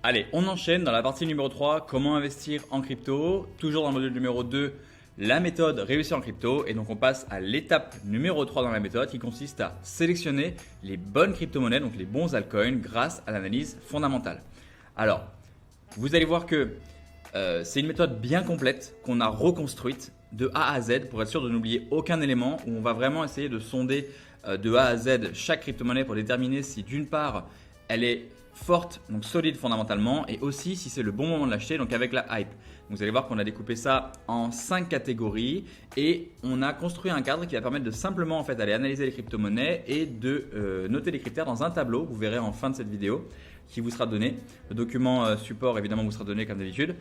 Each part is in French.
Allez, on enchaîne dans la partie numéro 3, comment investir en crypto. Toujours dans le module numéro 2, la méthode réussir en crypto. Et donc on passe à l'étape numéro 3 dans la méthode qui consiste à sélectionner les bonnes crypto-monnaies, donc les bons altcoins grâce à l'analyse fondamentale. Alors, vous allez voir que c'est une méthode bien complète qu'on a reconstruite de A à Z pour être sûr de n'oublier aucun élément, où on va vraiment essayer de sonder de A à Z chaque crypto-monnaie pour déterminer si d'une part elle est forte, donc solide fondamentalement, et aussi si c'est le bon moment de l'acheter, donc avec la hype. Vous allez voir qu'on a découpé ça en 5 catégories et on a construit un cadre qui va permettre de simplement aller analyser les crypto-monnaies et de noter les critères dans un tableau. Vous verrez en fin de cette vidéo qui vous sera donné. Le document support évidemment vous sera donné comme d'habitude.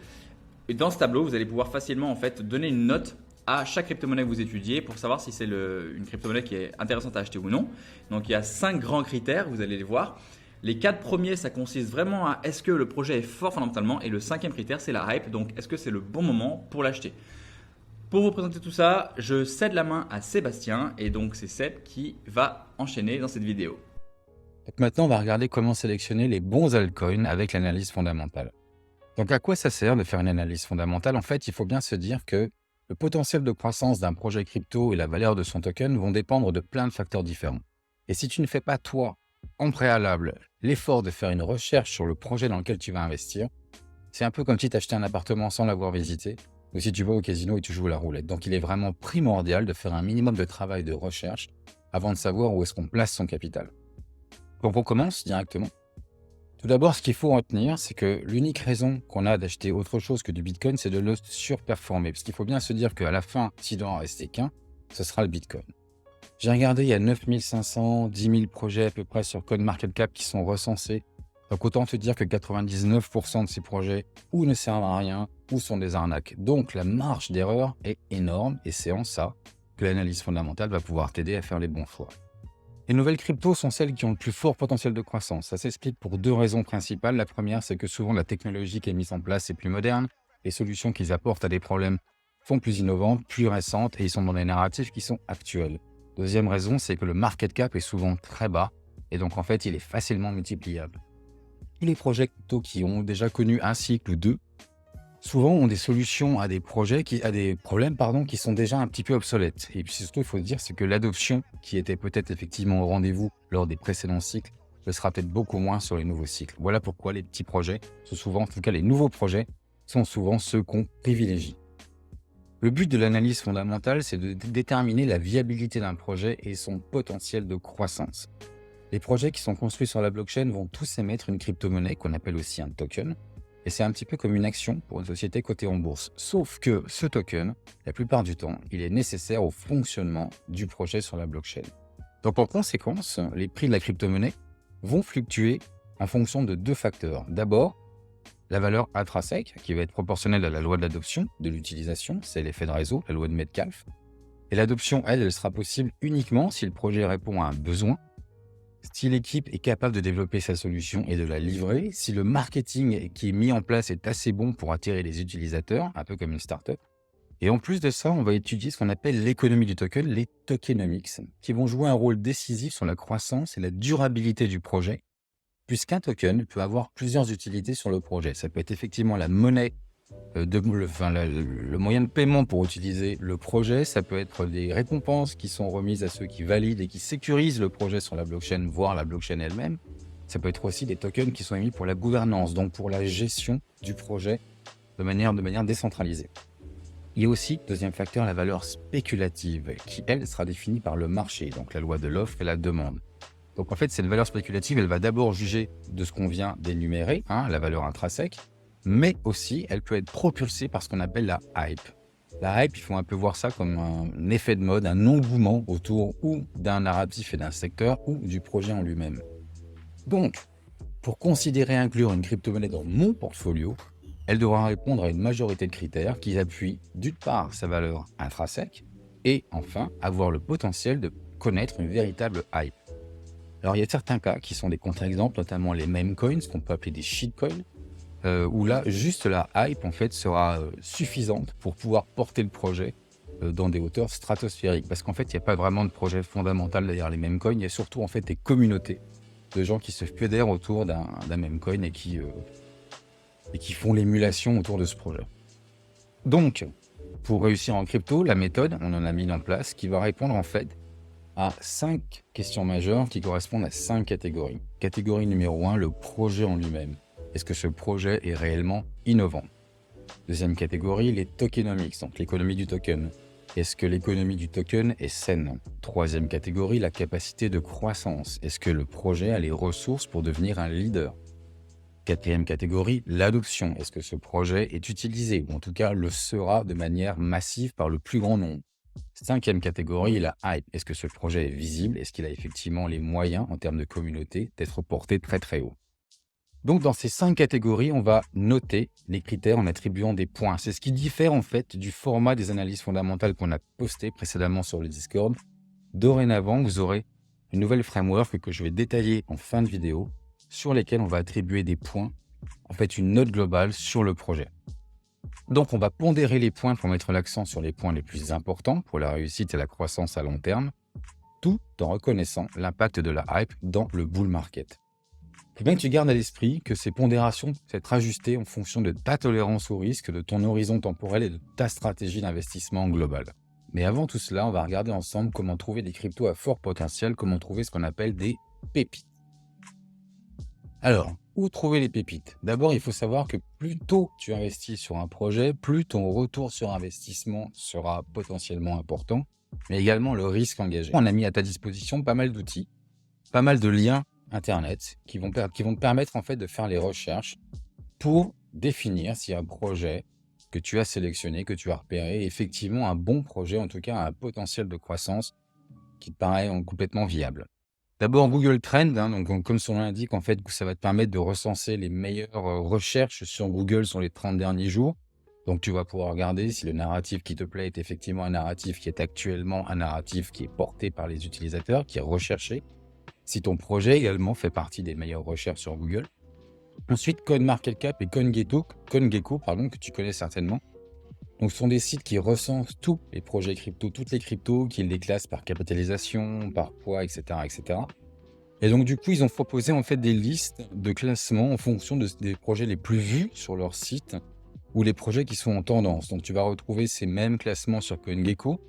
Et dans ce tableau, vous allez pouvoir facilement donner une note à chaque crypto-monnaie que vous étudiez pour savoir si c'est une crypto-monnaie qui est intéressante à acheter ou non. Donc il y a 5 grands critères, vous allez les voir. Les 4 premiers, ça consiste vraiment à est-ce que le projet est fort fondamentalement, et le 5e critère, c'est la hype, donc est-ce que c'est le bon moment pour l'acheter. Pour vous présenter tout ça, je cède la main à Sébastien, et donc c'est Seb qui va enchaîner dans cette vidéo. Donc maintenant, on va regarder comment sélectionner les bons altcoins avec l'analyse fondamentale. Donc à quoi ça sert de faire une analyse fondamentale? En fait, il faut bien se dire que le potentiel de croissance d'un projet crypto et la valeur de son token vont dépendre de plein de facteurs différents. Et si tu ne fais pas, toi, en préalable, l'effort de faire une recherche sur le projet dans lequel tu vas investir, c'est un peu comme si tu achetais un appartement sans l'avoir visité, ou si tu vas au casino et tu joues à la roulette. Donc il est vraiment primordial de faire un minimum de travail de recherche avant de savoir où est-ce qu'on place son capital. Donc on commence directement. Tout d'abord, ce qu'il faut retenir, c'est que l'unique raison qu'on a d'acheter autre chose que du Bitcoin, c'est de le surperformer. Parce qu'il faut bien se dire qu'à la fin, s'il doit en rester qu'un, ce sera le Bitcoin. J'ai regardé, il y a 9500, 10 000 projets à peu près sur CoinMarketCap qui sont recensés. Donc autant te dire que 99% de ces projets ou ne servent à rien ou sont des arnaques. Donc la marge d'erreur est énorme et c'est en ça que l'analyse fondamentale va pouvoir t'aider à faire les bons choix. Les nouvelles cryptos sont celles qui ont le plus fort potentiel de croissance. Ça s'explique pour 2 raisons principales. La première, c'est que souvent la technologie qui est mise en place est plus moderne. Les solutions qu'ils apportent à des problèmes sont plus innovantes, plus récentes et ils sont dans des narratifs qui sont actuels. Deuxième raison, c'est que le market cap est souvent très bas et donc en fait, il est facilement multipliable. Tous les projets crypto qui ont déjà connu un cycle ou 2, souvent ont des solutions à des problèmes qui sont déjà un petit peu obsolètes. Et puis surtout, il faut se dire, c'est que l'adoption qui était peut-être effectivement au rendez-vous lors des précédents cycles, le sera peut-être beaucoup moins sur les nouveaux cycles. Voilà pourquoi les petits projets sont souvent, en tout cas les nouveaux projets, sont souvent ceux qu'on privilégie. Le but de l'analyse fondamentale, c'est de déterminer la viabilité d'un projet et son potentiel de croissance. Les projets qui sont construits sur la blockchain vont tous émettre une crypto-monnaie qu'on appelle aussi un token. Et c'est un petit peu comme une action pour une société cotée en bourse. Sauf que ce token, la plupart du temps, il est nécessaire au fonctionnement du projet sur la blockchain. Donc en conséquence, les prix de la crypto-monnaie vont fluctuer en fonction de 2 facteurs. D'abord, la valeur intrinsèque, qui va être proportionnelle à la loi de l'adoption, de l'utilisation, c'est l'effet de réseau, la loi de Metcalfe. Et l'adoption, elle sera possible uniquement si le projet répond à un besoin, si l'équipe est capable de développer sa solution et de la livrer, si le marketing qui est mis en place est assez bon pour attirer les utilisateurs, un peu comme une startup. Et en plus de ça, on va étudier ce qu'on appelle l'économie du token, les tokenomics, qui vont jouer un rôle décisif sur la croissance et la durabilité du projet, puisqu'un token peut avoir plusieurs utilités sur le projet. Ça peut être effectivement la monnaie, le moyen de paiement pour utiliser le projet. Ça peut être des récompenses qui sont remises à ceux qui valident et qui sécurisent le projet sur la blockchain, voire la blockchain elle-même. Ça peut être aussi des tokens qui sont émis pour la gouvernance, donc pour la gestion du projet de manière décentralisée. Il y a aussi, deuxième facteur, la valeur spéculative, qui elle sera définie par le marché, donc la loi de l'offre et la demande. Donc en fait, cette valeur spéculative, elle va d'abord juger de ce qu'on vient d'énumérer, la valeur intrinsèque, mais aussi elle peut être propulsée par ce qu'on appelle la hype. La hype, il faut un peu voir ça comme un effet de mode, un engouement autour ou d'un narratif et d'un secteur ou du projet en lui-même. Donc, pour considérer inclure une crypto-monnaie dans mon portfolio, elle devra répondre à une majorité de critères qui appuient d'une part sa valeur intrinsèque et enfin avoir le potentiel de connaître une véritable hype. Alors, il y a certains cas qui sont des contre-exemples, notamment les meme coins, qu'on peut appeler des shitcoins, où là, juste la hype, en fait, sera suffisante pour pouvoir porter le projet dans des hauteurs stratosphériques. Parce qu'en fait, il n'y a pas vraiment de projet fondamental derrière les meme coins. Il y a surtout, en fait, des communautés de gens qui se fédèrent autour d'un meme coin et qui et qui font l'émulation autour de ce projet. Donc, pour réussir en crypto, la méthode, on en a mis en place, qui va répondre en fait à 5 questions majeures qui correspondent à 5 catégories. Catégorie numéro 1, le projet en lui-même. Est-ce que ce projet est réellement innovant? Deuxième catégorie, les tokenomics, donc l'économie du token. Est-ce que l'économie du token est saine? Troisième catégorie, la capacité de croissance. Est-ce que le projet a les ressources pour devenir un leader? Quatrième catégorie, l'adoption. Est-ce que ce projet est utilisé, ou en tout cas le sera de manière massive par le plus grand nombre? Cinquième catégorie, la hype. Est-ce que ce projet est visible? Est-ce qu'il a effectivement les moyens, en termes de communauté, d'être porté très très haut? Donc, dans ces 5 catégories, on va noter les critères en attribuant des points. C'est ce qui diffère en fait du format des analyses fondamentales qu'on a posté précédemment sur le Discord. Dorénavant, vous aurez une nouvelle framework que je vais détailler en fin de vidéo, sur lesquels on va attribuer des points, en fait une note globale sur le projet. Donc, on va pondérer les points pour mettre l'accent sur les points les plus importants pour la réussite et la croissance à long terme, tout en reconnaissant l'impact de la hype dans le bull market. Il faut bien que tu gardes à l'esprit que ces pondérations peuvent être ajustées en fonction de ta tolérance au risque, de ton horizon temporel et de ta stratégie d'investissement globale. Mais avant tout cela, on va regarder ensemble comment trouver des cryptos à fort potentiel, comment trouver ce qu'on appelle des pépites. Alors, où trouver les pépites? D'abord, il faut savoir que plus tôt tu investis sur un projet, plus ton retour sur investissement sera potentiellement important, mais également le risque engagé. On a mis à ta disposition pas mal d'outils, pas mal de liens Internet qui vont te permettre en fait de faire les recherches pour définir si un projet que tu as sélectionné, que tu as repéré, est effectivement un bon projet, en tout cas un potentiel de croissance qui te paraît complètement viable. D'abord Google Trends, donc comme son nom l'indique, en fait, ça va te permettre de recenser les meilleures recherches sur Google sur les 30 derniers jours. Donc tu vas pouvoir regarder si le narratif qui te plaît est effectivement un narratif qui est actuellement un narratif qui est porté par les utilisateurs, qui est recherché. Si ton projet également fait partie des meilleures recherches sur Google. Ensuite, CoinMarketCap et CoinGecko, que tu connais certainement. Donc, ce sont des sites qui recensent tous les projets crypto, toutes les cryptos, qui les classent par capitalisation, par poids, etc., etc. Et donc, du coup, ils ont proposé en fait des listes de classements en fonction des projets les plus vus sur leur site ou les projets qui sont en tendance. Donc, tu vas retrouver ces mêmes classements sur CoinGecko.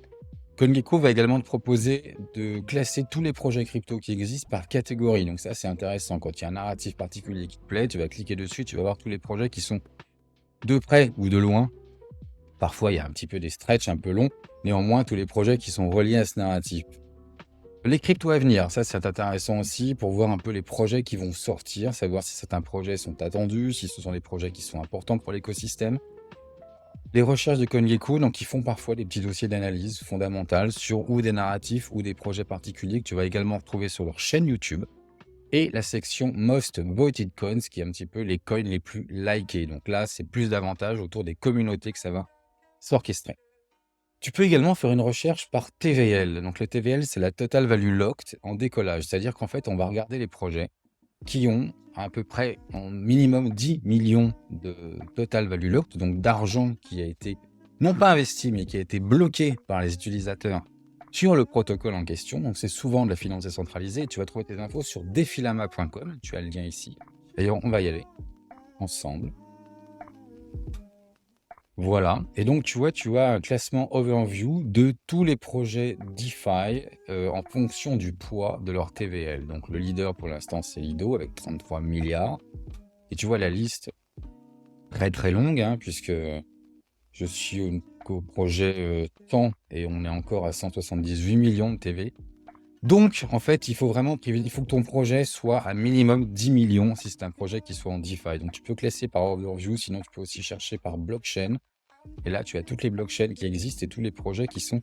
CoinGecko va également te proposer de classer tous les projets crypto qui existent par catégorie. Donc ça, c'est intéressant. Quand il y a un narratif particulier qui te plaît, tu vas cliquer dessus, tu vas voir tous les projets qui sont de près ou de loin. Parfois, il y a un petit peu des stretches un peu longs. Néanmoins, tous les projets qui sont reliés à ce narratif. Les cryptos à venir, ça, c'est intéressant aussi pour voir un peu les projets qui vont sortir, savoir si certains projets sont attendus, si ce sont des projets qui sont importants pour l'écosystème. Les recherches de CoinGecko, donc, ils font parfois des petits dossiers d'analyse fondamentale sur ou des narratifs ou des projets particuliers que tu vas également retrouver sur leur chaîne YouTube. Et la section Most Voted Coins, qui est un petit peu les coins les plus likés. Donc là, c'est plus d'avantages autour des communautés que ça va s'orchestrer. Tu peux également faire une recherche par TVL. Donc le TVL, c'est la Total Value Locked en décollage. C'est-à-dire qu'en fait, on va regarder les projets qui ont à peu près en minimum 10 millions de total value locked, donc d'argent qui a été non pas investi, mais qui a été bloqué par les utilisateurs sur le protocole en question. Donc c'est souvent de la finance décentralisée. Tu vas trouver tes infos sur defilama.com. Tu as le lien ici. D'ailleurs, on va y aller ensemble. Voilà. Et donc, tu vois, tu as un classement overview de tous les projets DeFi en fonction du poids de leur TVL. Donc, le leader pour l'instant, c'est Lido avec 33 milliards. Et tu vois la liste très très longue, puisque je suis au projet temps et on est encore à 178 millions de TV. Donc, en fait, il faut que ton projet soit à minimum 10 millions si c'est un projet qui soit en DeFi. Donc, tu peux classer par overview, sinon tu peux aussi chercher par blockchain. Et là, tu as toutes les blockchains qui existent et tous les projets qui sont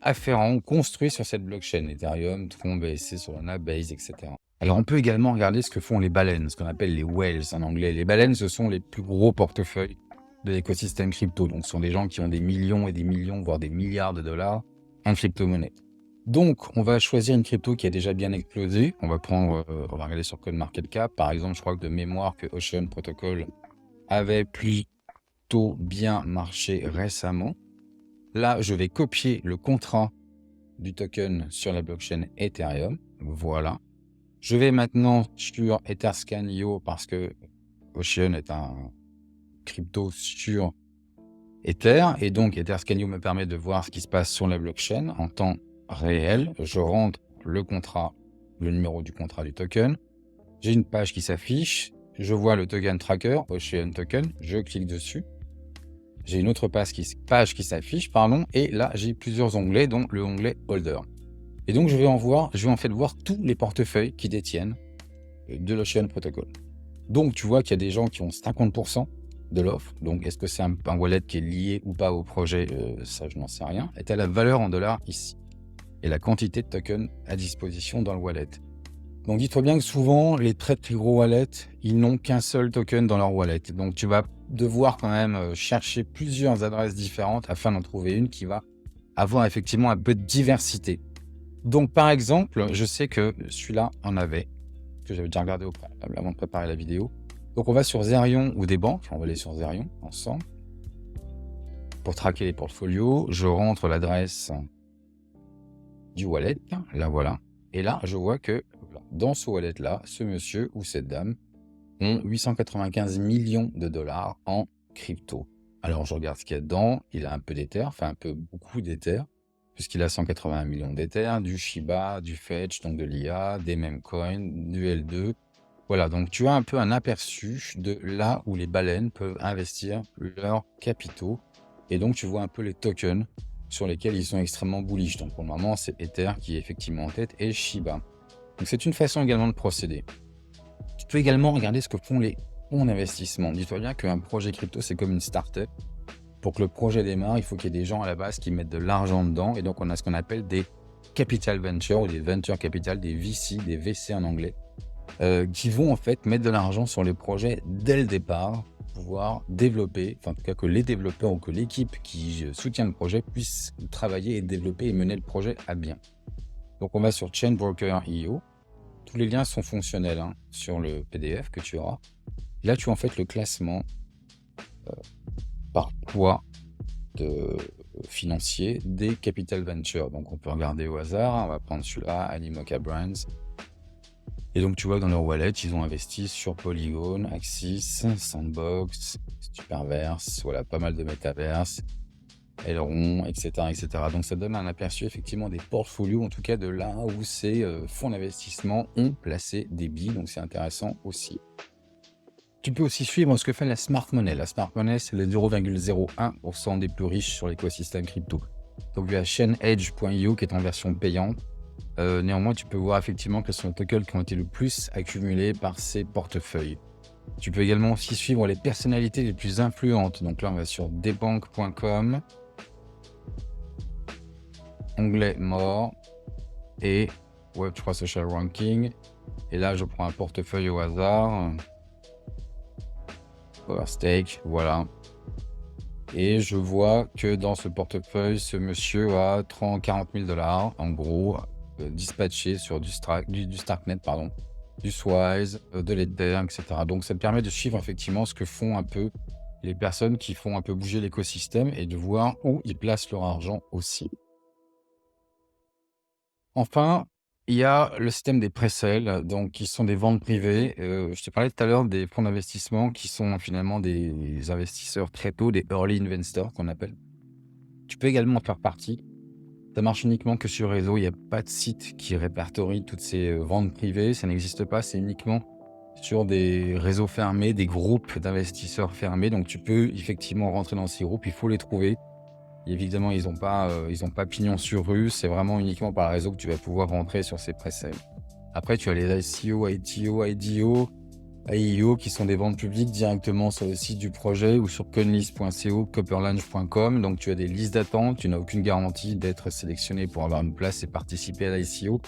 afférents, construits sur cette blockchain. Ethereum, Tron, BSC, Solana, Base, etc. Alors, on peut également regarder ce que font les baleines, ce qu'on appelle les whales en anglais. Les baleines, ce sont les plus gros portefeuilles de l'écosystème crypto. Donc, ce sont des gens qui ont des millions et des millions, voire des milliards de dollars en crypto-monnaie. Donc, on va choisir une crypto qui a déjà bien explosé. On va regarder sur CoinMarketCap. Par exemple, je crois que de mémoire que Ocean Protocol avait plutôt bien marché récemment. Là, je vais copier le contrat du token sur la blockchain Ethereum. Voilà. Je vais maintenant sur Etherscan.io parce que Ocean est un crypto sur Ether. Et donc, Etherscanio me permet de voir ce qui se passe sur la blockchain en temps réel. Je rentre le contrat, le numéro du contrat du token. J'ai une page qui s'affiche. Je vois le token tracker, Ocean Token. Je clique dessus. J'ai une autre page qui s'affiche, et là, j'ai plusieurs onglets, dont le onglet Holder. Et donc, je vais en fait voir tous les portefeuilles qui détiennent de l'Ocean Protocol. Donc, tu vois qu'il y a des gens qui ont 50% de l'offre. Donc, est-ce que c'est un wallet qui est lié ou pas au projet? Ça, je n'en sais rien. Et tu as la valeur en dollars ici. Et la quantité de tokens à disposition dans le wallet. Donc, dis-toi bien que souvent, les très gros wallets, ils n'ont qu'un seul token dans leur wallet. Donc, tu vas devoir quand même chercher plusieurs adresses différentes afin d'en trouver une qui va avoir effectivement un peu de diversité. Donc, par exemple, je sais que celui-là en avait, que j'avais déjà regardé au préalable avant de préparer la vidéo. Donc, on va sur Zerion ou des banques. On va aller sur Zerion ensemble. Pour traquer les portfolios, je rentre l'adresse du wallet. Là, voilà. Et là, je vois que dans ce wallet-là, ce monsieur ou cette dame ont 895 millions de dollars en crypto. Alors, je regarde ce qu'il y a dedans. Il a un peu d'Ether, beaucoup d'Ether, puisqu'il a 181 millions d'Ether, du Shiba, du Fetch, donc de l'IA, des Memcoin, du L2. Voilà, donc tu as un peu un aperçu de là où les baleines peuvent investir leurs capitaux. Et donc, tu vois un peu les tokens sur lesquels ils sont extrêmement bullish. Donc, pour le moment, c'est Ether qui est effectivement en tête et Shiba. Donc, c'est une façon également de procéder. Tu peux également regarder ce que font les fonds d'investissement. Dis-toi bien qu'un projet crypto, c'est comme une start-up. Pour que le projet démarre, il faut qu'il y ait des gens à la base qui mettent de l'argent dedans. Et donc, on a ce qu'on appelle des capital ventures ou des venture capital, des VC, des VC en anglais, qui vont en fait mettre de l'argent sur les projets dès le départ, pour pouvoir développer, en tout cas que les développeurs ou que l'équipe qui soutient le projet puisse travailler et développer et mener le projet à bien. Donc, on va sur Chainbroker.io. Tous les liens sont fonctionnels sur le PDF que tu auras. Là, tu as en fait le classement par poids financier des Capital Ventures. Donc, on peut regarder au hasard. On va prendre celui-là, Animoca Brands. Et donc, tu vois que dans leur wallet, ils ont investi sur Polygon, Axis, Sandbox, Superverse, voilà, pas mal de Metaverse, Elrond, etc., etc. Donc, ça donne un aperçu effectivement des portfolios, en tout cas de là où ces fonds d'investissement ont placé des billes. Donc, c'est intéressant aussi. Tu peux aussi suivre ce que fait la Smart Money. La Smart Money, c'est les 0,01% des plus riches sur l'écosystème crypto. Donc, il y a ChainEdge.io qui est en version payante. Néanmoins, tu peux voir effectivement quels sont les tokens qui ont été le plus accumulés par ces portefeuilles. Tu peux également aussi suivre les personnalités les plus influentes. Donc là, on va sur debunk.com, onglet More et Web3 Social Ranking. Et là, je prends un portefeuille au hasard. Powerstake, voilà. Et je vois que dans ce portefeuille, ce monsieur a 40 000 dollars, en gros, dispatché sur du Starknet, du Swize, de l'Ether, etc. Donc, ça te permet de suivre effectivement ce que font un peu les personnes qui font un peu bouger l'écosystème et de voir où ils placent leur argent aussi. Enfin, il y a le système des pre-sales, donc qui sont des ventes privées. Je te parlais tout à l'heure des fonds d'investissement qui sont finalement des investisseurs très tôt, des early investors qu'on appelle. Tu peux également en faire partie. Ça marche uniquement que sur réseau. Il n'y a pas de site qui répertorie toutes ces ventes privées. Ça n'existe pas. C'est uniquement sur des réseaux fermés, des groupes d'investisseurs fermés. Donc, tu peux effectivement rentrer dans ces groupes. Il faut les trouver. Et évidemment, ils n'ont pas pignon sur rue. C'est vraiment uniquement par réseau que tu vas pouvoir rentrer sur ces pre-sales. Après, tu as les ICO, ITO, IDO, AIO qui sont des ventes publiques directement sur le site du projet ou sur coinlist.co, copperlange.com. Donc, tu as des listes d'attente. Tu n'as aucune garantie d'être sélectionné pour avoir une place et participer à l'ICO.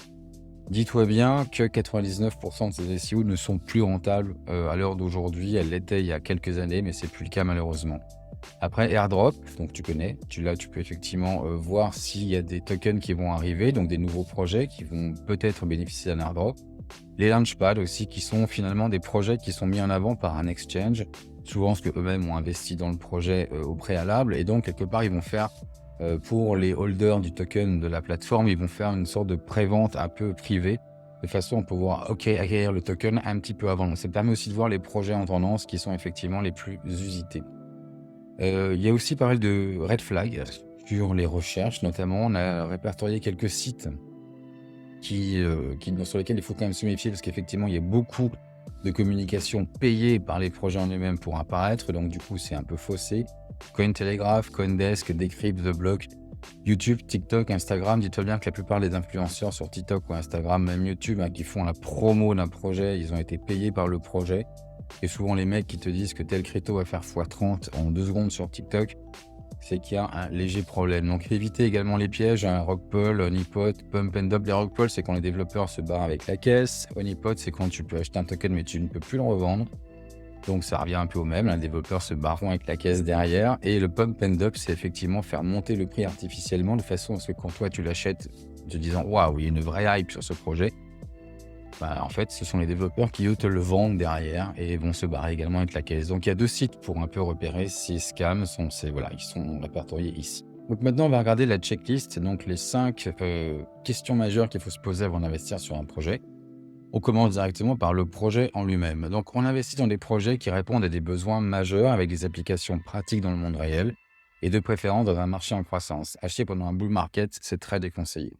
Dis-toi bien que 99% de ces ICO ne sont plus rentables à l'heure d'aujourd'hui. Elles l'étaient il y a quelques années, mais c'est plus le cas malheureusement. Après airdrop, donc tu connais, là tu peux effectivement voir s'il y a des tokens qui vont arriver, donc des nouveaux projets qui vont peut-être bénéficier d'un airdrop. Les launchpads aussi qui sont finalement des projets qui sont mis en avant par un exchange, souvent parce qu'eux-mêmes ont investi dans le projet au préalable et donc quelque part ils vont faire pour les holders du token de la plateforme, ils vont faire une sorte de pré-vente un peu privée de façon à pouvoir acquérir le token un petit peu avant. Donc, ça permet aussi de voir les projets en tendance qui sont effectivement les plus usités. Il y a aussi pas mal de red flags sur les recherches, notamment on a répertorié quelques sites sur lesquels il faut quand même se méfier parce qu'effectivement il y a beaucoup de communication payée par les projets en eux-mêmes pour apparaître, donc du coup c'est un peu faussé. Cointelegraph, Coindesk, Decrypt, The Block, YouTube, TikTok, Instagram. Dis-toi bien que la plupart des influenceurs sur TikTok ou Instagram, même YouTube, qui font la promo d'un projet, ils ont été payés par le projet. Et souvent les mecs qui te disent que tel crypto va faire x30 en 2 secondes sur TikTok, c'est qu'il y a un léger problème. Donc évitez également les pièges, Rockpool, Honeypot, Pump and Dump. Les Rockpool, c'est quand les développeurs se barrent avec la caisse. Honeypot, c'est quand tu peux acheter un token mais tu ne peux plus le revendre. Donc ça revient un peu au même, les développeurs se barrent avec la caisse derrière. Et le Pump and Dump, c'est effectivement faire monter le prix artificiellement de façon à ce que quand toi tu l'achètes, te disant waouh, il y a une vraie hype sur ce projet. En fait, ce sont les développeurs qui, eux, te le vendent derrière et vont se barrer également avec la caisse. Donc, il y a 2 sites pour un peu repérer ces scams. Ils sont répertoriés ici. Donc, maintenant, on va regarder la checklist. Donc, les 5 questions majeures qu'il faut se poser avant d'investir sur un projet. On commence directement par le projet en lui-même. Donc, on investit dans des projets qui répondent à des besoins majeurs avec des applications pratiques dans le monde réel et de préférence dans un marché en croissance. Acheter pendant un bull market, c'est très déconseillé.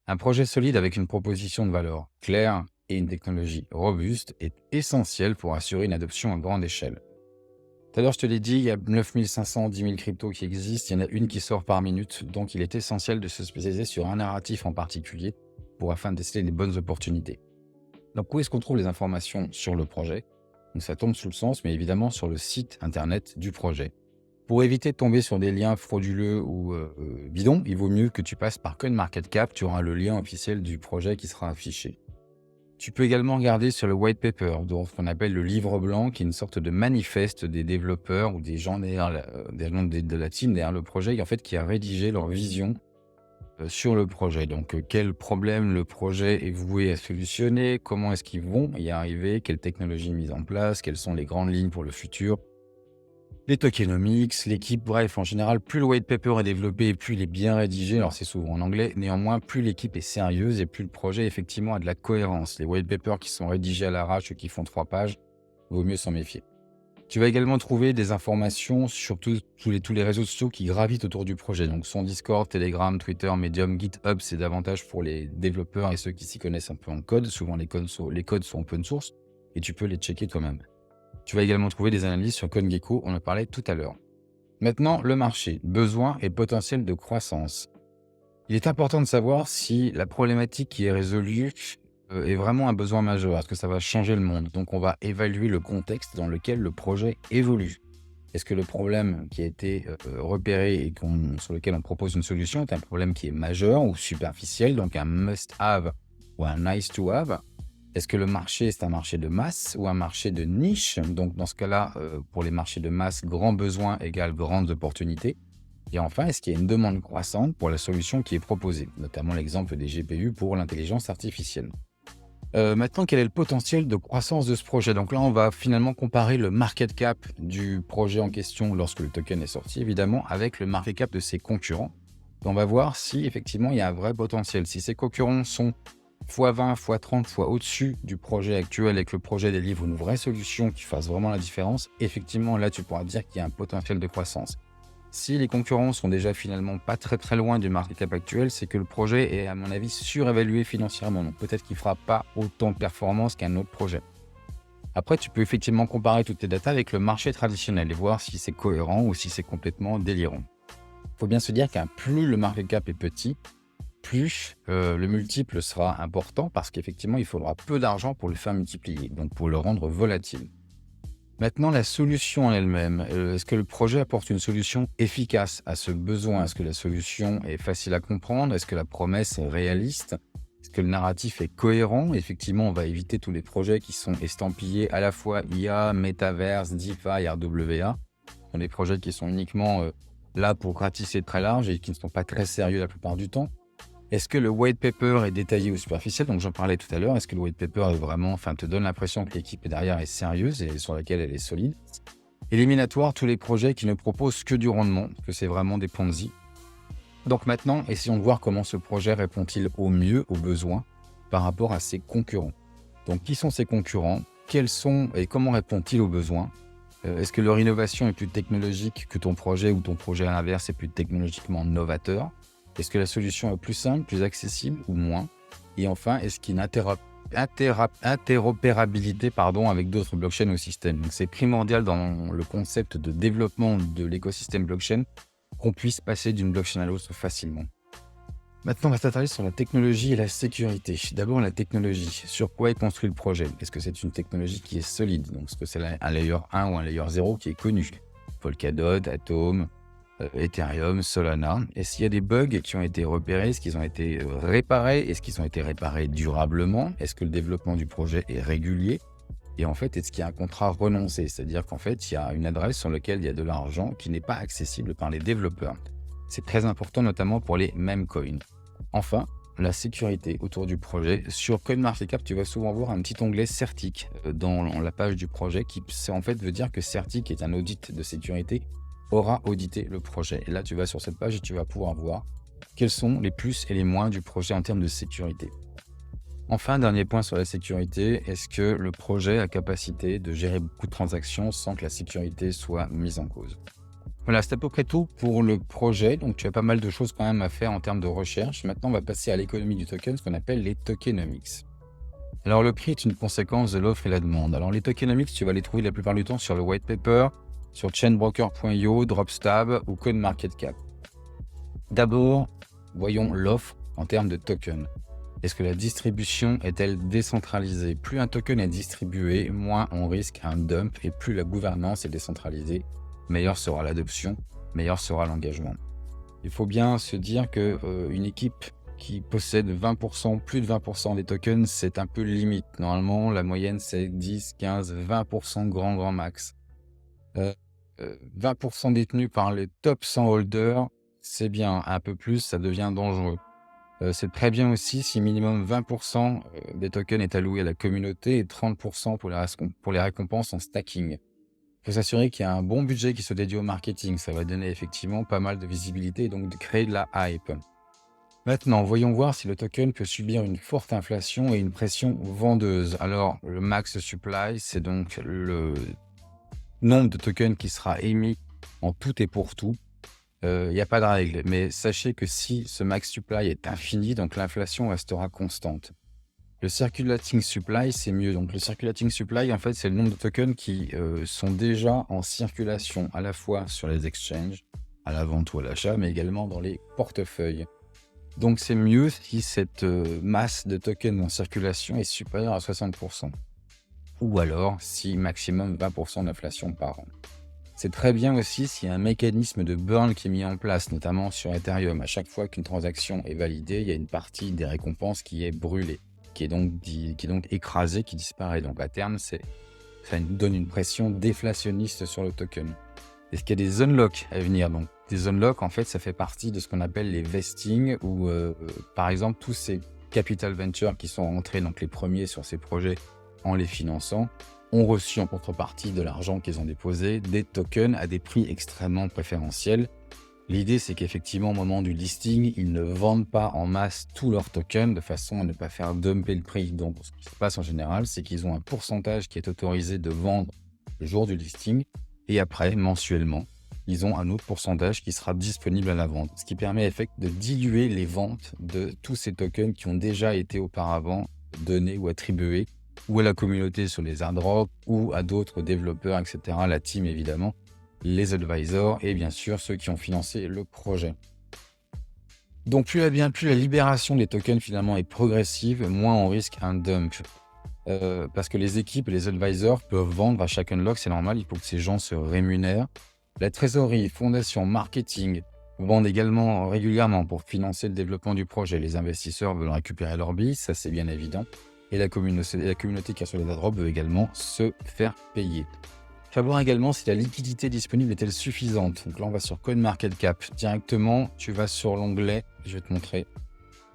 Un projet solide avec une proposition de valeur claire et une technologie robuste est essentiel pour assurer une adoption à grande échelle. Tout à l'heure, je te l'ai dit, il y a 9500, 10 000 cryptos qui existent, il y en a une qui sort par minute, donc il est essentiel de se spécialiser sur un narratif en particulier afin de déceler les bonnes opportunités. Donc où est-ce qu'on trouve les informations sur le projet? Donc ça tombe sous le sens, mais évidemment sur le site internet du projet. Pour éviter de tomber sur des liens frauduleux ou bidons, il vaut mieux que tu passes par CoinMarketCap, tu auras le lien officiel du projet qui sera affiché. Tu peux également regarder sur le white paper, donc ce qu'on appelle le livre blanc, qui est une sorte de manifeste des développeurs ou des gens de la team derrière le projet, en fait, qui a rédigé leur vision sur le projet. Donc, quel problème le projet est voué à solutionner, comment est-ce qu'ils vont y arriver, quelle technologie mise en place, quelles sont les grandes lignes pour le futur. Les tokenomics, l'équipe, bref, en général, plus le white paper est développé et plus il est bien rédigé, alors c'est souvent en anglais, néanmoins, plus l'équipe est sérieuse et plus le projet, effectivement, a de la cohérence. Les white papers qui sont rédigés à l'arrache ou qui font 3 pages, vaut mieux s'en méfier. Tu vas également trouver des informations sur tous les réseaux sociaux qui gravitent autour du projet. Donc, son Discord, Telegram, Twitter, Medium, GitHub, c'est davantage pour les développeurs et ceux qui s'y connaissent un peu en code. Souvent, les codes sont open source et tu peux les checker toi-même. Tu vas également trouver des analyses sur CoinGecko, on en parlait tout à l'heure. Maintenant, le marché, besoin et potentiel de croissance. Il est important de savoir si la problématique qui est résolue est vraiment un besoin majeur. Est-ce que ça va changer le monde? Donc, on va évaluer le contexte dans lequel le projet évolue. Est-ce que le problème qui a été repéré et sur lequel on propose une solution est un problème qui est majeur ou superficiel, donc un must-have ou un nice-to-have? Est-ce que le marché, c'est un marché de masse ou un marché de niche? Donc, dans ce cas-là, pour les marchés de masse, grand besoin égale grandes opportunités. Et enfin, est-ce qu'il y a une demande croissante pour la solution qui est proposée? Notamment l'exemple des GPU pour l'intelligence artificielle. Maintenant, quel est le potentiel de croissance de ce projet? Donc là, on va finalement comparer le market cap du projet en question lorsque le token est sorti, évidemment, avec le market cap de ses concurrents. Et on va voir si, effectivement, il y a un vrai potentiel. Si ces concurrents sont x20, x30, fois au-dessus du projet actuel et que le projet délivre une vraie solution qui fasse vraiment la différence, effectivement, là, tu pourras dire qu'il y a un potentiel de croissance. Si les concurrents sont déjà finalement pas très loin du market cap actuel, c'est que le projet est, à mon avis, surévalué financièrement. Donc peut-être qu'il ne fera pas autant de performance qu'un autre projet. Après, tu peux effectivement comparer toutes tes datas avec le marché traditionnel et voir si c'est cohérent ou si c'est complètement délirant. Il faut bien se dire qu'un plus le market cap est petit, plus le multiple sera important parce qu'effectivement, il faudra peu d'argent pour le faire multiplier, donc pour le rendre volatile. Maintenant, la solution en elle-même. Est-ce que le projet apporte une solution efficace à ce besoin? Est-ce que la solution est facile à comprendre? Est-ce que la promesse est réaliste? Est-ce que le narratif est cohérent? Effectivement, on va éviter tous les projets qui sont estampillés à la fois IA, Metaverse, DeFi, RWA. Ce sont des projets qui sont uniquement là pour ratisser très large et qui ne sont pas très sérieux la plupart du temps. Est-ce que le white paper est détaillé ou superficiel? Donc j'en parlais tout à l'heure. Est-ce que le white paper est vraiment, te donne l'impression que l'équipe derrière est sérieuse et sur laquelle elle est solide? Éliminatoire, tous les projets qui ne proposent que du rendement, que c'est vraiment des Ponzi. Donc maintenant, essayons de voir comment ce projet répond-il au mieux aux besoins. par rapport à ses concurrents. Donc, qui sont ses concurrents? Quels sont et comment répondent-ils aux besoins? Est-ce que leur innovation est plus technologique que ton projet ou ton projet à l'inverse est plus technologiquement novateur? Est-ce que la solution est plus simple, plus accessible ou moins? Et enfin, est-ce qu'il y a une interopérabilité avec d'autres blockchains au système? Donc, c'est primordial dans le concept de développement de l'écosystème blockchain qu'on puisse passer d'une blockchain à l'autre facilement. Maintenant, on va s'attarder sur la technologie et la sécurité. D'abord, la technologie. Sur quoi est construit le projet? Est-ce que c'est une technologie qui est solide? Donc, est-ce que c'est un layer 1 ou un layer 0 qui est connu? Polkadot, Atom, Ethereum, Solana. Est-ce qu'il y a des bugs qui ont été repérés? Est-ce qu'ils ont été réparés? Est-ce qu'ils ont été réparés durablement? Est-ce que le développement du projet est régulier? Et en fait, est-ce qu'il y a un contrat renoncé? C'est-à-dire qu'en fait, il y a une adresse sur laquelle il y a de l'argent qui n'est pas accessible par les développeurs. C'est très important, notamment pour les meme coins. Enfin, la sécurité autour du projet. Sur CoinMarketCap, tu vas souvent voir un petit onglet Certic dans la page du projet qui en fait veut dire que Certic est un audit de sécurité, aura audité le projet. Et là, tu vas sur cette page et tu vas pouvoir voir quels sont les plus et les moins du projet en termes de sécurité. Enfin, dernier point sur la sécurité, est-ce que le projet a capacité de gérer beaucoup de transactions sans que la sécurité soit mise en cause? Voilà, c'est à peu près tout pour le projet. Donc, tu as pas mal de choses quand même à faire en termes de recherche. Maintenant, on va passer à l'économie du token, ce qu'on appelle les tokenomics. Alors, le prix est une conséquence de l'offre et la demande. Alors, les tokenomics, tu vas les trouver la plupart du temps sur le white paper, sur chainbroker.io, Dropstab ou CoinMarketCap. D'abord, voyons l'offre en termes de tokens. Est-ce que la distribution est-elle décentralisée? Plus un token est distribué, moins on risque un dump et plus la gouvernance est décentralisée, meilleure sera l'adoption, meilleur sera l'engagement. Il faut bien se dire qu'une équipe qui possède 20%, plus de 20% des tokens, c'est un peu limite. Normalement, la moyenne, c'est 10, 15, 20% grand max. 20% détenus par les top 100 holders, c'est bien. Un peu plus, ça devient dangereux. C'est très bien aussi si minimum 20% des tokens est alloué à la communauté et 30% pour les récompenses en stacking. Il faut s'assurer qu'il y a un bon budget qui se dédie au marketing. Ça va donner effectivement pas mal de visibilité et donc de créer de la hype. Maintenant, voyons voir si le token peut subir une forte inflation et une pression vendeuse. Alors, le max supply, c'est donc le nombre de tokens qui sera émis en tout et pour tout. Il n'y a pas de règle, mais sachez que si ce max supply est infini, donc l'inflation restera constante. Le circulating supply, c'est mieux. Donc le circulating supply, en fait, c'est le nombre de tokens qui sont déjà en circulation, à la fois sur les exchanges, à la vente ou à l'achat, mais également dans les portefeuilles. Donc c'est mieux si cette masse de tokens en circulation est supérieure à 60%. Ou alors si maximum 20% d'inflation par an. C'est très bien aussi s'il y a un mécanisme de burn qui est mis en place, notamment sur Ethereum. À chaque fois qu'une transaction est validée, il y a une partie des récompenses qui est brûlée, qui est donc écrasée, qui disparaît. Donc à terme, ça nous donne une pression déflationniste sur le token. Est-ce qu'il y a des unlocks à venir? Donc des unlocks, en fait, ça fait partie de ce qu'on appelle les vestings, où par exemple, tous ces capital ventures qui sont rentrés, donc les premiers sur ces projets en les finançant, ont reçu en contrepartie de l'argent qu'ils ont déposé, des tokens à des prix extrêmement préférentiels. L'idée, c'est qu'effectivement, au moment du listing, ils ne vendent pas en masse tous leurs tokens de façon à ne pas faire dumper le prix. Donc, ce qui se passe en général, c'est qu'ils ont un pourcentage qui est autorisé de vendre le jour du listing et après, mensuellement, ils ont un autre pourcentage qui sera disponible à la vente. Ce qui permet de diluer les ventes de tous ces tokens qui ont déjà été auparavant donnés ou attribués ou à la communauté sur les airdrops, ou à d'autres développeurs, etc. La team, évidemment, les advisors, et bien sûr, ceux qui ont financé le projet. Donc, plus la libération des tokens, finalement, est progressive, moins on risque un dump. Parce que les équipes et les advisors peuvent vendre à chaque unlock, c'est normal, il faut que ces gens se rémunèrent. La trésorerie, fondation, marketing vendent également régulièrement pour financer le développement du projet. Les investisseurs veulent récupérer leur billes, ça c'est bien évident. Et la communauté qui a sur les airdrops veut également se faire payer. Il faut voir également si la liquidité disponible est-elle suffisante. Donc là, on va sur CoinMarketCap. Directement, tu vas sur l'onglet. Je vais te montrer.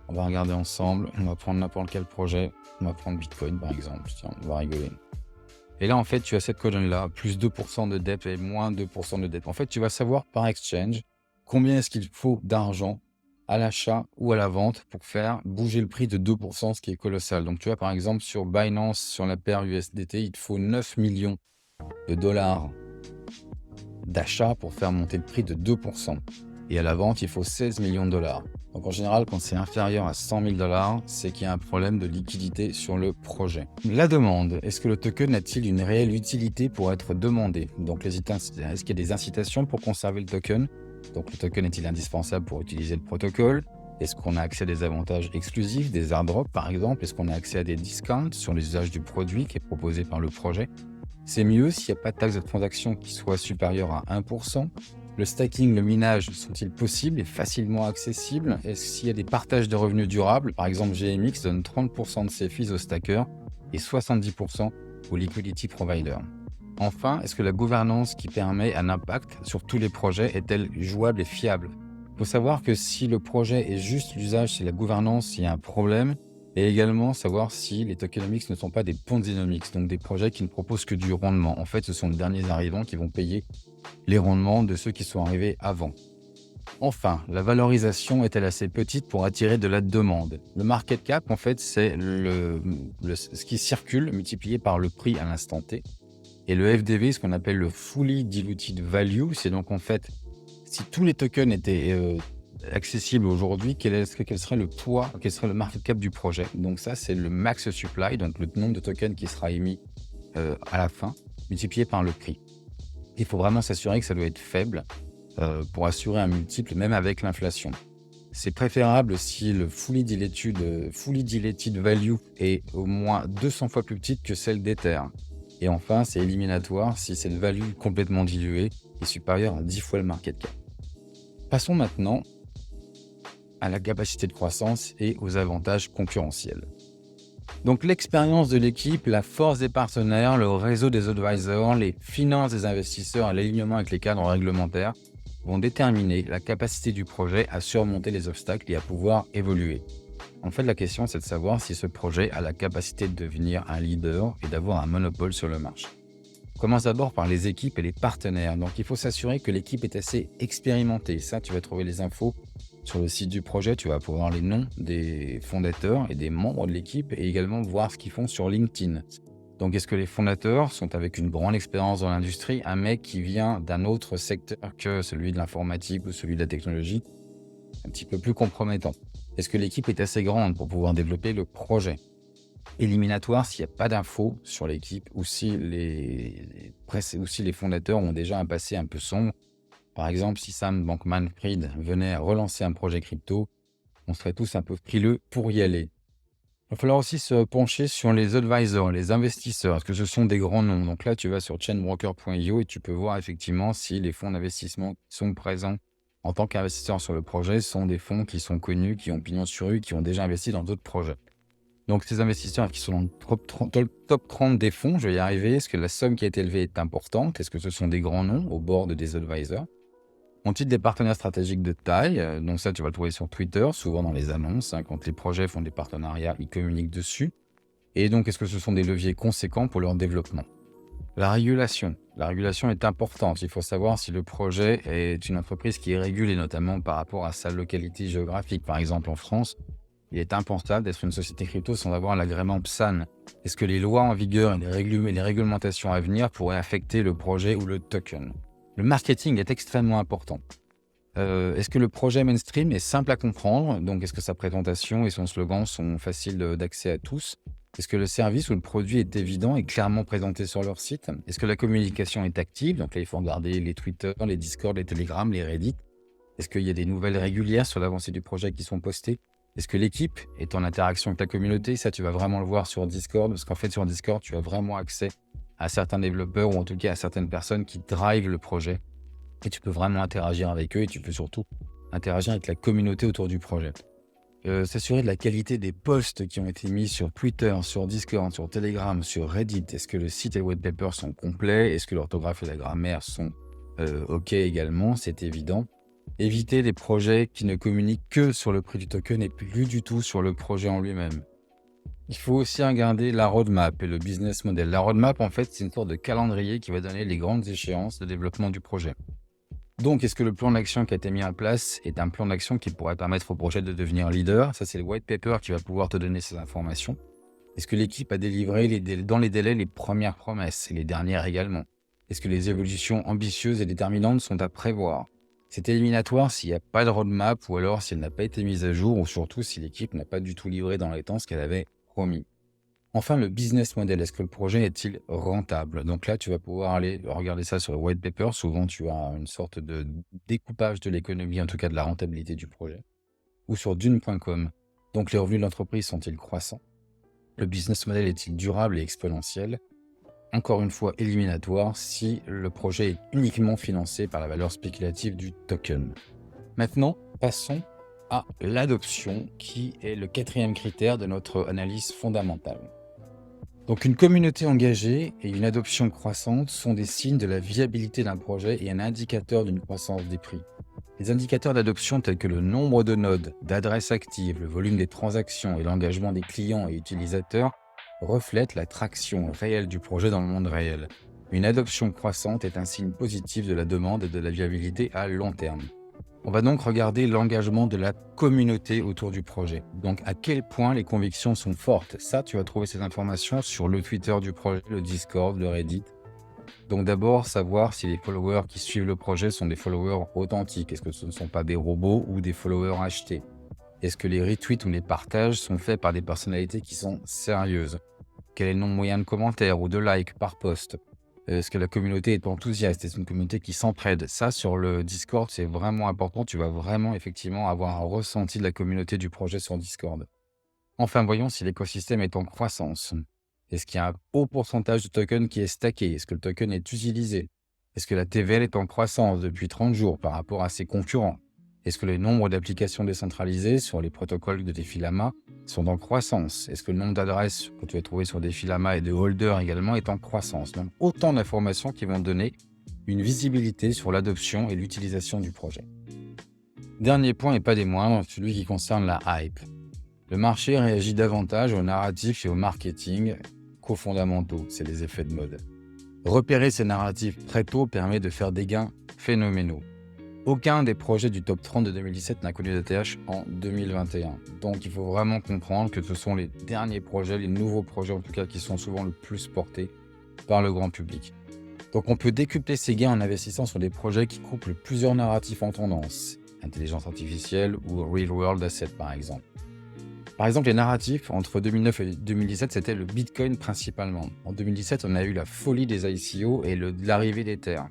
On va regarder ensemble. On va prendre n'importe quel projet. On va prendre Bitcoin, par exemple. Tiens, on va rigoler. Et là, en fait, tu as cette colonne-là, plus 2% de dep et moins 2% de dep. En fait, tu vas savoir par exchange combien est-ce qu'il faut d'argent à l'achat ou à la vente pour faire bouger le prix de 2%, ce qui est colossal. Donc, tu vois, par exemple, sur Binance, sur la paire USDT, il te faut 9 millions de dollars d'achat pour faire monter le prix de 2%. Et à la vente, il faut 16 millions de dollars. Donc en général, quand c'est inférieur à 100 000 dollars, c'est qu'il y a un problème de liquidité sur le projet. La demande, est-ce que le token a-t-il une réelle utilité pour être demandé? Donc est-ce qu'il y a des incitations pour conserver le token? Donc le token est-il indispensable pour utiliser le protocole? Est-ce qu'on a accès à des avantages exclusifs, des airdrops par exemple? Est-ce qu'on a accès à des discounts sur l'usage du produit qui est proposé par le projet? C'est mieux s'il n'y a pas de taxe de transaction qui soit supérieure à 1%. Le stacking, le minage sont-ils possibles et facilement accessibles? Est-ce qu'il y a des partages de revenus durables? Par exemple, GMX donne 30% de ses fees aux stackers et 70% aux liquidity providers. Enfin, est-ce que la gouvernance qui permet un impact sur tous les projets est-elle jouable et fiable? Il faut savoir que si le projet est juste l'usage, c'est la gouvernance, il y a un problème. Et également savoir si les tokenomics ne sont pas des ponzinomics, donc des projets qui ne proposent que du rendement. En fait, ce sont les derniers arrivants qui vont payer les rendements de ceux qui sont arrivés avant. Enfin, la valorisation est-elle assez petite pour attirer de la demande? Le market cap, en fait, c'est ce qui circule multiplié par le prix à l'instant T. Et le FDV, ce qu'on appelle le Fully Diluted Value, c'est donc en fait, si tous les tokens étaient accessible aujourd'hui, quel serait le poids, quel serait le market cap du projet. Donc ça, c'est le max supply, donc le nombre de tokens qui sera émis à la fin, multiplié par le prix. Il faut vraiment s'assurer que ça doit être faible pour assurer un multiple, même avec l'inflation. C'est préférable si le fully diluted value est au moins 200 fois plus petite que celle d'Ether. Et enfin, c'est éliminatoire si cette value complètement diluée est supérieure à 10 fois le market cap. Passons maintenant à la capacité de croissance et aux avantages concurrentiels. Donc l'expérience de l'équipe, la force des partenaires, le réseau des advisors, les finances des investisseurs et l'alignement avec les cadres réglementaires vont déterminer la capacité du projet à surmonter les obstacles et à pouvoir évoluer. En fait, la question, c'est de savoir si ce projet a la capacité de devenir un leader et d'avoir un monopole sur le marché. On commence d'abord par les équipes et les partenaires. Donc il faut s'assurer que l'équipe est assez expérimentée. Ça, tu vas trouver les infos sur le site du projet. Tu vas pouvoir les noms des fondateurs et des membres de l'équipe et également voir ce qu'ils font sur LinkedIn. Donc est-ce que les fondateurs sont avec une grande expérience dans l'industrie, un mec qui vient d'un autre secteur que celui de l'informatique ou celui de la technologie, un petit peu plus compromettant? Est-ce que l'équipe est assez grande pour pouvoir développer le projet? Éliminatoire s'il n'y a pas d'infos sur l'équipe ou si les fondateurs ont déjà un passé un peu sombre. Par exemple, si Sam Bankman-Fried venait à relancer un projet crypto, on serait tous un peu frileux pour y aller. Il va falloir aussi se pencher sur les advisors, les investisseurs. Est-ce que ce sont des grands noms? Donc là, tu vas sur chainbroker.io et tu peux voir effectivement si les fonds d'investissement qui sont présents en tant qu'investisseurs sur le projet sont des fonds qui sont connus, qui ont pignon sur rue, qui ont déjà investi dans d'autres projets. Donc ces investisseurs qui sont dans le top 30 des fonds, je vais y arriver. Est-ce que la somme qui a été élevée est importante? Est-ce que ce sont des grands noms au bord des advisors? Ont-ils des partenaires stratégiques de taille? Donc ça, tu vas le trouver sur Twitter, souvent dans les annonces. Quand les projets font des partenariats, ils communiquent dessus. Et donc, est-ce que ce sont des leviers conséquents pour leur développement? La régulation. La régulation est importante. Il faut savoir si le projet est une entreprise qui est régulée, notamment par rapport à sa localité géographique. Par exemple, en France, il est impensable d'être une société crypto sans avoir l'agrément PSAN. Est-ce que les lois en vigueur et les réglementations à venir pourraient affecter le projet ou le token? Le marketing est extrêmement important. Est-ce que le projet mainstream est simple à comprendre? Donc, est-ce que sa présentation et son slogan sont faciles d'accès à tous? Est-ce que le service ou le produit est évident et clairement présenté sur leur site? Est-ce que la communication est active? Donc là, il faut regarder les Twitter, les Discord, les Telegram, les Reddit. Est-ce qu'il y a des nouvelles régulières sur l'avancée du projet qui sont postées? Est-ce que l'équipe est en interaction avec la communauté? Ça, tu vas vraiment le voir sur Discord, parce qu'en fait, sur Discord, tu as vraiment accès à certains développeurs ou en tout cas à certaines personnes qui drivent le projet. Et tu peux vraiment interagir avec eux et tu peux surtout interagir avec la communauté autour du projet. S'assurer de la qualité des posts qui ont été mis sur Twitter, sur Discord, sur Telegram, sur Reddit. Est-ce que le site et le webpaper sont complets? Est-ce que l'orthographe et la grammaire sont OK également? C'est évident. Éviter les projets qui ne communiquent que sur le prix du token et plus du tout sur le projet en lui-même. Il faut aussi regarder la roadmap et le business model. La roadmap, en fait, c'est une sorte de calendrier qui va donner les grandes échéances de développement du projet. Donc, est-ce que le plan d'action qui a été mis en place est un plan d'action qui pourrait permettre au projet de devenir leader? Ça, c'est le white paper qui va pouvoir te donner ces informations. Est-ce que l'équipe a délivré dans les délais les premières promesses et les dernières également? Est-ce que les évolutions ambitieuses et déterminantes sont à prévoir? C'est éliminatoire s'il n'y a pas de roadmap ou alors si elle n'a pas été mise à jour ou surtout si l'équipe n'a pas du tout livré dans les temps ce qu'elle avait promis. Enfin, le business model, est-ce que le projet est-il rentable? Donc là, tu vas pouvoir aller regarder ça sur le white paper. Souvent, tu as une sorte de découpage de l'économie, en tout cas de la rentabilité du projet. Ou sur dune.com. Donc les revenus de l'entreprise sont-ils croissants? Le business model est-il durable et exponentiel? Encore une fois, éliminatoire si le projet est uniquement financé par la valeur spéculative du token. Maintenant, passons à l'adoption, qui est le quatrième critère de notre analyse fondamentale. Donc une communauté engagée et une adoption croissante sont des signes de la viabilité d'un projet et un indicateur d'une croissance des prix. Les indicateurs d'adoption tels que le nombre de nodes, d'adresses actives, le volume des transactions et l'engagement des clients et utilisateurs reflètent la traction réelle du projet dans le monde réel. Une adoption croissante est un signe positif de la demande et de la viabilité à long terme. On va donc regarder l'engagement de la communauté autour du projet. Donc, à quel point les convictions sont fortes. Ça, tu vas trouver ces informations sur le Twitter du projet, le Discord, le Reddit. Donc, d'abord, savoir si les followers qui suivent le projet sont des followers authentiques. Est-ce que ce ne sont pas des robots ou des followers achetés? Est-ce que les retweets ou les partages sont faits par des personnalités qui sont sérieuses? Quel est le nombre moyen de commentaires ou de likes par post? Est-ce que la communauté est enthousiaste? Est-ce une communauté qui s'entraide? Ça, sur le Discord, c'est vraiment important. Tu vas vraiment, effectivement, avoir un ressenti de la communauté du projet sur Discord. Enfin, voyons si l'écosystème est en croissance. Est-ce qu'il y a un haut pourcentage de tokens qui est stacké? Est-ce que le token est utilisé? Est-ce que la TVL est en croissance depuis 30 jours par rapport à ses concurrents? Est-ce que le nombre d'applications décentralisées sur les protocoles de Defilama sont en croissance? Est-ce que le nombre d'adresses que tu vas trouver sur Defilama et de holders également est en croissance? Donc, autant d'informations qui vont donner une visibilité sur l'adoption et l'utilisation du projet. Dernier point et pas des moindres, celui qui concerne la hype. Le marché réagit davantage au narratif et au marketing qu'aux fondamentaux, c'est les effets de mode. Repérer ces narratifs très tôt permet de faire des gains phénoménaux. Aucun des projets du top 30 de 2017 n'a connu d'ATH en 2021. Donc il faut vraiment comprendre que ce sont les derniers projets, les nouveaux projets en tout cas, qui sont souvent le plus portés par le grand public. Donc on peut décupler ces gains en investissant sur des projets qui couplent plusieurs narratifs en tendance, intelligence artificielle ou real world asset par exemple. Par exemple, les narratifs entre 2009 et 2017, c'était le Bitcoin principalement. En 2017, on a eu la folie des ICO et l'arrivée d'Ether.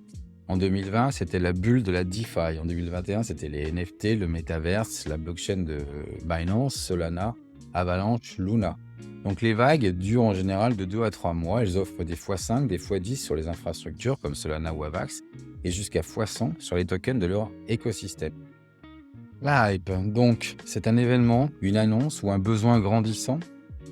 En 2020, c'était la bulle de la DeFi. En 2021, c'était les NFT, le Metaverse, la blockchain de Binance, Solana, Avalanche, Luna. Donc les vagues durent en général de 2 à 3 mois. Elles offrent des x5, des x10 sur les infrastructures comme Solana ou Avax et jusqu'à x100 sur les tokens de leur écosystème. La hype, donc, c'est un événement, une annonce ou un besoin grandissant.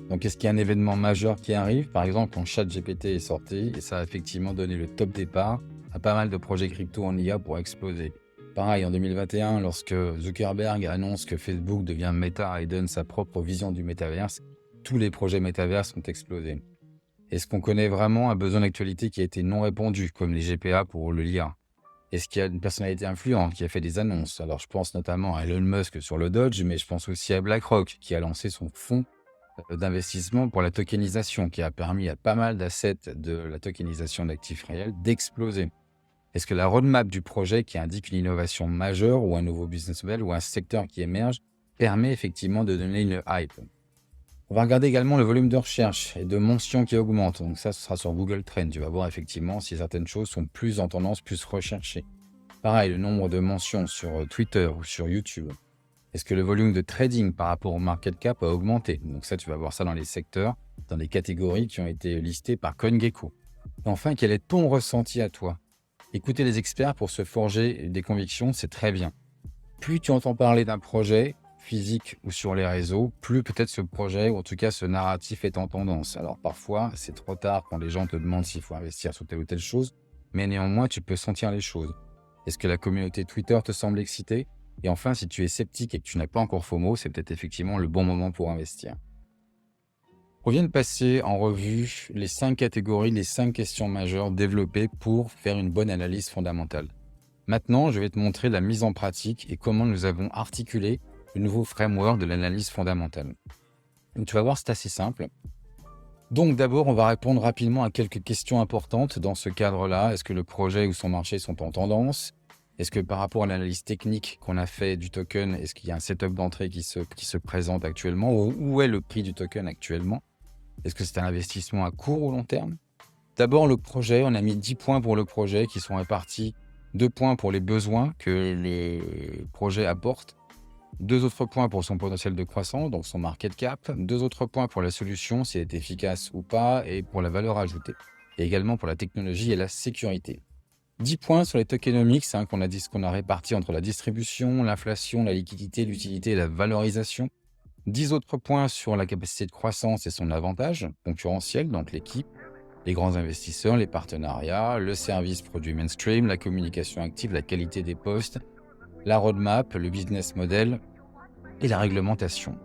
Donc, est-ce qu'il y a un événement majeur qui arrive? Par exemple, quand ChatGPT est sorti, et ça a effectivement donné le top départ à pas mal de projets crypto en IA pour exploser. Pareil, en 2021, lorsque Zuckerberg annonce que Facebook devient Meta et donne sa propre vision du métaverse, tous les projets métaverse ont explosé. Est-ce qu'on connaît vraiment un besoin d'actualité qui a été non répondu, comme les GPA pour le l'IA? Est-ce qu'il y a une personnalité influente qui a fait des annonces? Alors, je pense notamment à Elon Musk sur le Dodge, mais je pense aussi à BlackRock qui a lancé son fonds d'investissement pour la tokenisation, qui a permis à pas mal d'assets de la tokenisation d'actifs réels d'exploser. Est-ce que la roadmap du projet qui indique une innovation majeure ou un nouveau business model ou un secteur qui émerge permet effectivement de donner une hype? On va regarder également le volume de recherche et de mentions qui augmente. Donc ça, ce sera sur Google Trends. Tu vas voir effectivement si certaines choses sont plus en tendance, plus recherchées. Pareil, le nombre de mentions sur Twitter ou sur YouTube. Est-ce que le volume de trading par rapport au market cap a augmenté? Donc ça, tu vas voir ça dans les secteurs, dans les catégories qui ont été listées par CoinGecko. Et enfin, quel est ton ressenti à toi? Écouter les experts pour se forger des convictions, c'est très bien. Plus tu entends parler d'un projet, physique ou sur les réseaux, plus peut-être ce projet, ou en tout cas ce narratif est en tendance. Alors parfois, c'est trop tard quand les gens te demandent s'il faut investir sur telle ou telle chose, mais néanmoins, tu peux sentir les choses. Est-ce que la communauté Twitter te semble excitée? Et enfin, si tu es sceptique et que tu n'as pas encore FOMO, c'est peut-être effectivement le bon moment pour investir. On vient de passer en revue les 5 catégories, les 5 questions majeures développées pour faire une bonne analyse fondamentale. Maintenant, je vais te montrer la mise en pratique et comment nous avons articulé le nouveau framework de l'analyse fondamentale. Donc, tu vas voir, c'est assez simple. Donc d'abord, on va répondre rapidement à quelques questions importantes dans ce cadre-là. Est-ce que le projet ou son marché sont en tendance? Est-ce que par rapport à l'analyse technique qu'on a fait du token, est-ce qu'il y a un setup d'entrée qui se présente actuellement? Où est le prix du token actuellement? Est-ce que c'est un investissement à court ou long terme? D'abord, le projet, on a mis 10 points pour le projet qui sont répartis. 2 points pour les besoins que le projet apporte. 2 autres points pour son potentiel de croissance, donc son market cap. 2 autres points pour la solution, si elle est efficace ou pas, et pour la valeur ajoutée. Et également pour la technologie et la sécurité. 10 points sur les tokenomics, qu'on a réparti entre la distribution, l'inflation, la liquidité, l'utilité et la valorisation. 10 autres points sur la capacité de croissance et son avantage concurrentiel, donc l'équipe, les grands investisseurs, les partenariats, le service produit mainstream, la communication active, la qualité des postes, la roadmap, le business model et la réglementation.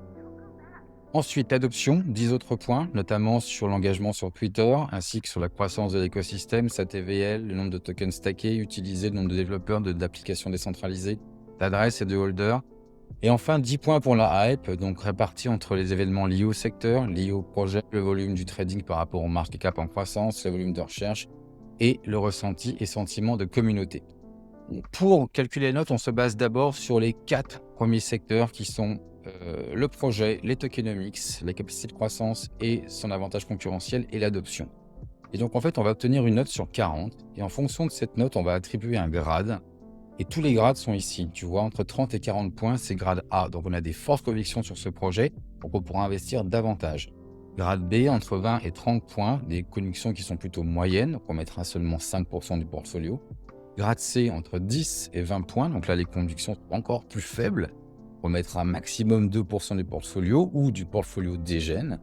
Ensuite, l'adoption, 10 autres points, notamment sur l'engagement sur Twitter, ainsi que sur la croissance de l'écosystème, sa TVL, le nombre de tokens stackés, utilisés, le nombre de développeurs, d'applications décentralisées, d'adresses et de holders. Et enfin, 10 points pour la hype, donc répartis entre les événements liés au secteur, liés au projet, le volume du trading par rapport au market cap en croissance, le volume de recherche et le ressenti et sentiment de communauté. Pour calculer les notes, on se base d'abord sur les 4 premiers secteurs qui sont le projet, les tokenomics, la capacité de croissance et son avantage concurrentiel et l'adoption. Et donc en fait, on va obtenir une note sur 40 et en fonction de cette note, on va attribuer un grade. Et tous les grades sont ici, tu vois, entre 30 et 40 points, c'est grade A. Donc on a des fortes convictions sur ce projet, donc on pourra investir davantage. Grade B, entre 20 et 30 points, des convictions qui sont plutôt moyennes, donc on mettra seulement 5% du portfolio. Grade C, entre 10 et 20 points, donc là les convictions sont encore plus faibles, on mettra maximum 2% du portfolio ou du portfolio dégène.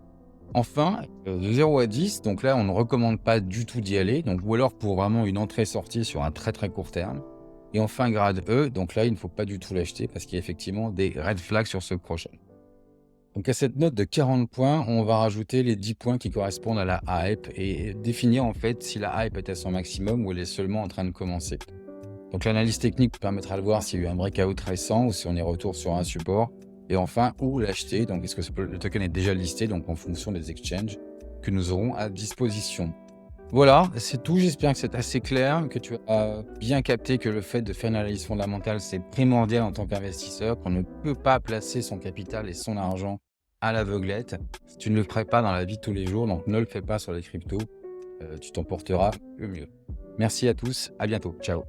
Enfin, de 0 à 10, donc là on ne recommande pas du tout d'y aller, donc, ou alors pour vraiment une entrée-sortie sur un très très court terme. Et enfin, grade E, donc là, il ne faut pas du tout l'acheter parce qu'il y a effectivement des red flags sur ce projet. Donc à cette note de 40 points, on va rajouter les 10 points qui correspondent à la hype et définir en fait si la hype est à son maximum ou elle est seulement en train de commencer. Donc l'analyse technique permettra de voir s'il y a eu un breakout récent ou si on est retour sur un support. Et enfin, où l'acheter, donc est-ce que le token est déjà listé, donc en fonction des exchanges que nous aurons à disposition. Voilà, c'est tout. J'espère que c'est assez clair, que tu as bien capté que le fait de faire une analyse fondamentale, c'est primordial en tant qu'investisseur, qu'on ne peut pas placer son capital et son argent à l'aveuglette. Si tu ne le ferais pas dans la vie de tous les jours, donc ne le fais pas sur les cryptos, tu t'en porteras le mieux. Merci à tous, à bientôt, ciao.